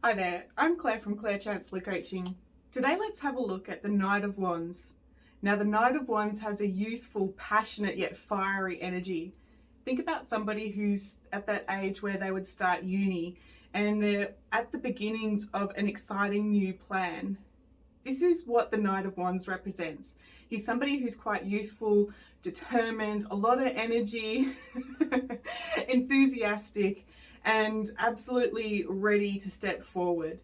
Hi there, I'm Claire from Claire Chancellor Coaching. Today let's have a look at the Knight of Wands. Now the Knight of Wands has a youthful, passionate yet fiery energy. Think about somebody who's at that age where they would start uni and they're at the beginnings of an exciting new plan. This is what the Knight of Wands represents. He's somebody who's quite youthful, determined, a lot of energy, enthusiastic, and absolutely ready to step forward.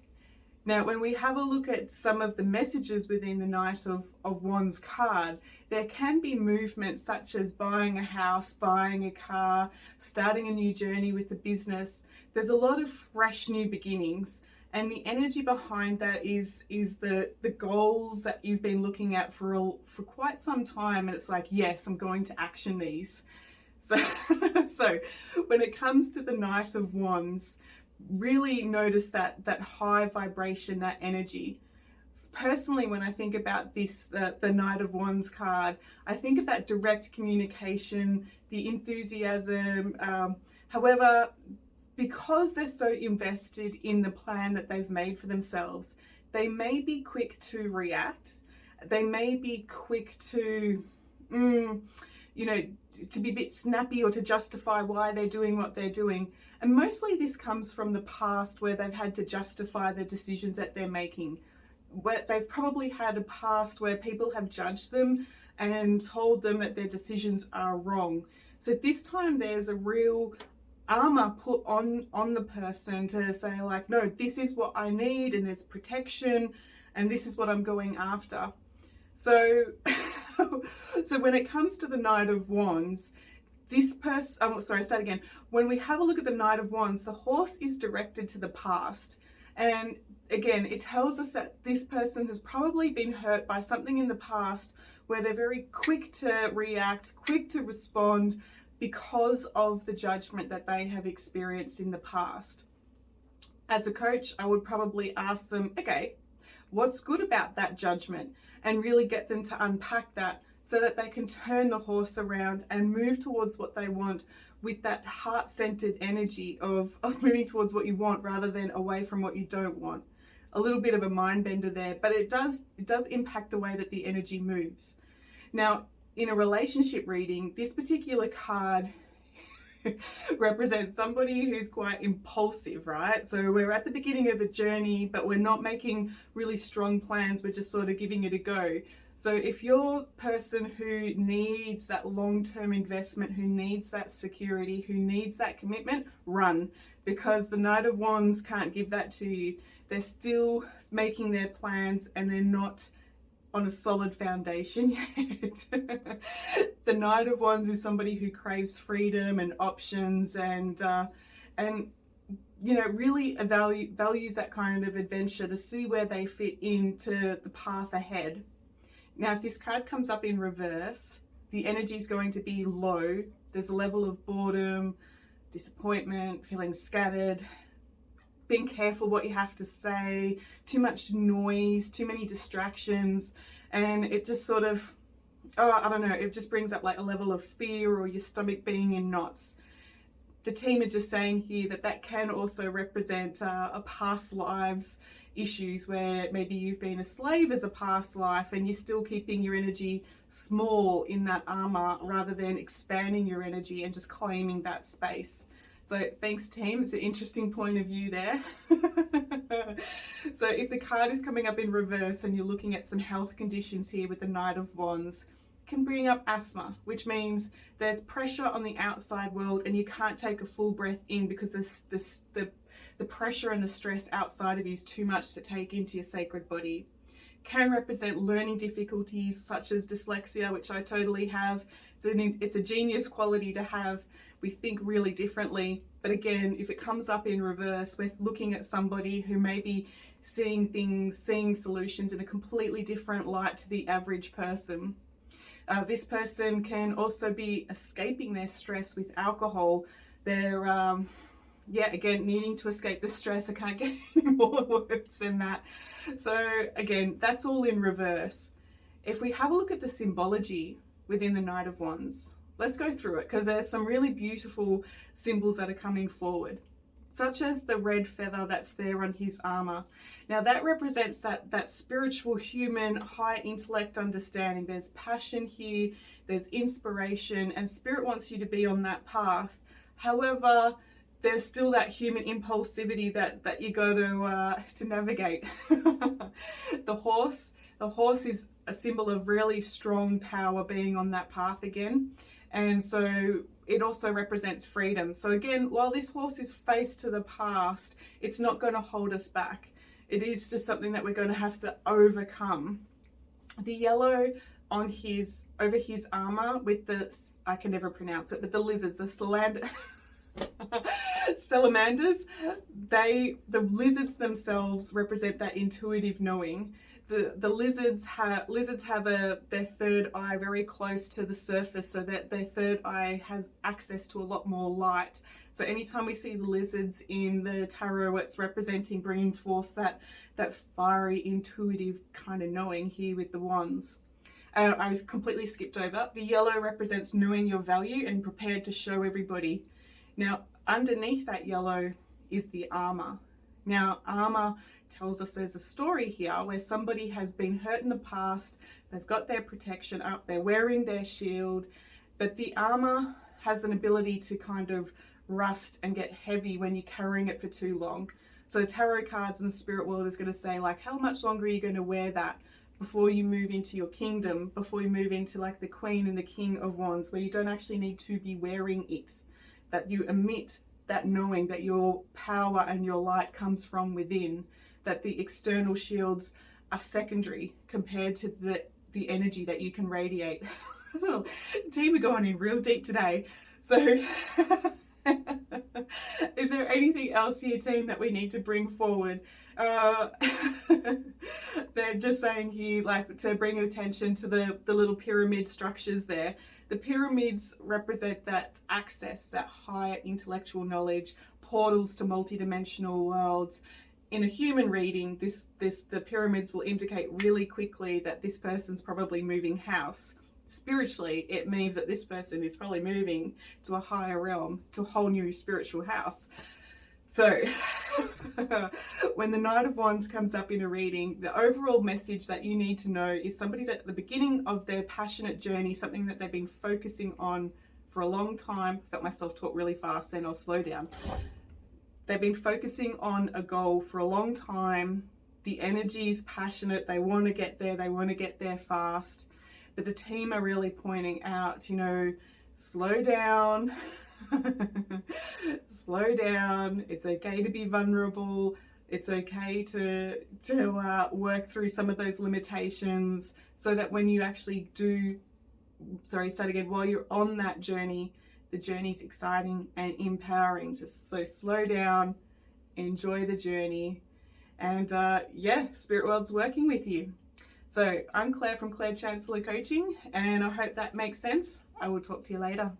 Now, when we have a look at some of the messages within the Knight of Wands card, there can be movement such as buying a house, buying a car, starting a new journey with a business. There's a lot of fresh new beginnings. And the energy behind that is the goals that you've been looking at for quite some time. And it's like, yes, I'm going to action these. So when it comes to the Knight of Wands, really notice that high vibration, that energy. Personally, when I think about this, the Knight of Wands card, I think of that direct communication, the enthusiasm. However, because they're so invested in the plan that they've made for themselves, they may be quick to react. They may be quick to, to be a bit snappy or to justify why they're doing what they're doing. And mostly this comes from the past where they've had to justify the decisions that they're making. Where they've probably had a past where people have judged them and told them that their decisions are wrong. So this time there's a real armor put on the person to say like, no, this is what I need and there's protection and this is what I'm going after. So so when it comes to the Knight of Wands, this person, start again. When we have a look at the Knight of Wands, the horse is directed to the past. And again, it tells us that this person has probably been hurt by something in the past where they're very quick to react, quick to respond because of the judgment that they have experienced in the past. As a coach, I would probably ask them, okay, what's good about that judgment? And really get them to unpack that so that they can turn the horse around and move towards what they want with that heart-centered energy of moving towards what you want rather than away from what you don't want. A little bit of a mind bender there, but it does impact the way that the energy moves. Now, in a relationship reading, this particular card represents somebody who's quite impulsive, right? So we're at the beginning of a journey, but we're not making really strong plans. We're just sort of giving it a go. So if you're a person who needs that long-term investment, who needs that security, who needs that commitment, run, because the Knight of Wands can't give that to you. They're still making their plans and they're not on a solid foundation yet. The Knight of Wands is somebody who craves freedom and options and really values that kind of adventure to see where they fit into the path ahead. Now, if this card comes up in reverse, the energy is going to be low. There's a level of boredom, disappointment, feeling scattered, being careful what you have to say, too much noise, too many distractions, and it just sort of, it just brings up like a level of fear or your stomach being in knots. The team are just saying here that can also represent a past lives issues where maybe you've been a slave as a past life and you're still keeping your energy small in that armor rather than expanding your energy and just claiming that space. So thanks, team. It's an interesting point of view there. So if the card is coming up in reverse and you're looking at some health conditions here with the Knight of Wands, it can bring up asthma, which means there's pressure on the outside world and you can't take a full breath in because the pressure and the stress outside of you is too much to take into your sacred body. Can represent learning difficulties such as dyslexia, which I totally have. It's a genius quality to have. We think really differently. But again, if it comes up in reverse, we're looking at somebody who may be seeing things, seeing solutions in a completely different light to the average person. This person can also be escaping their stress with alcohol. They're again, needing to escape the stress. I can't get any more words than that. So again, that's all in reverse. If we have a look at the symbology within the Knight of Wands, let's go through it because there's some really beautiful symbols that are coming forward. such as the red feather that's there on his armor. Now that represents that spiritual human high intellect understanding. There's passion here, there's inspiration, and Spirit wants you to be on that path. However, there's still that human impulsivity that you got to navigate. The horse is a symbol of really strong power being on that path again. And so it also represents freedom. So again, while this horse is faced to the past, it's not going to hold us back. It is just something that we're going to have to overcome. The yellow on over his armor with the, I can never pronounce it, but the lizards, the salamanders, the lizards themselves represent that intuitive knowing. The lizards have their third eye very close to the surface, so that their third eye has access to a lot more light. So anytime we see the lizards in the tarot, it's representing bringing forth that fiery, intuitive kind of knowing here with the wands. I was completely skipped over. The yellow represents knowing your value and prepared to show everybody. Now, underneath that yellow is the armor. Now, armor tells us there's a story here where somebody has been hurt in the past, they've got their protection up, they're wearing their shield, but the armor has an ability to kind of rust and get heavy when you're carrying it for too long. So tarot cards in the spirit world is going to say, like, how much longer are you going to wear that before you move into your kingdom, before you move into like the Queen and the King of Wands, where you don't actually need to be wearing it, that you emit that knowing that your power and your light comes from within, that the external shields are secondary compared to the energy that you can radiate. Team are going in real deep today. So is there anything else here, team, that we need to bring forward? They're just saying here, like, to bring attention to the little pyramid structures there. The pyramids represent that access, that higher intellectual knowledge, portals to multidimensional worlds. In a human reading, the pyramids will indicate really quickly that this person's probably moving house. Spiritually, it means that this person is probably moving to a higher realm, to a whole new spiritual house. So when the Knight of Wands comes up in a reading, the overall message that you need to know is somebody's at the beginning of their passionate journey, something that they've been focusing on for a long time. I felt myself talk really fast, then I'll slow down. They've been focusing on a goal for a long time. The energy is passionate. They want to get there. They want to get there fast. But the team are really pointing out, slow down. Slow down. It's okay to be vulnerable. It's okay to work through some of those limitations, so that when you actually while you're on that journey, the journey's exciting and empowering. So slow down, enjoy the journey, and Spirit World's working with you. So I'm Claire from Claire Chancellor Coaching, and I hope that makes sense. I will talk to you later.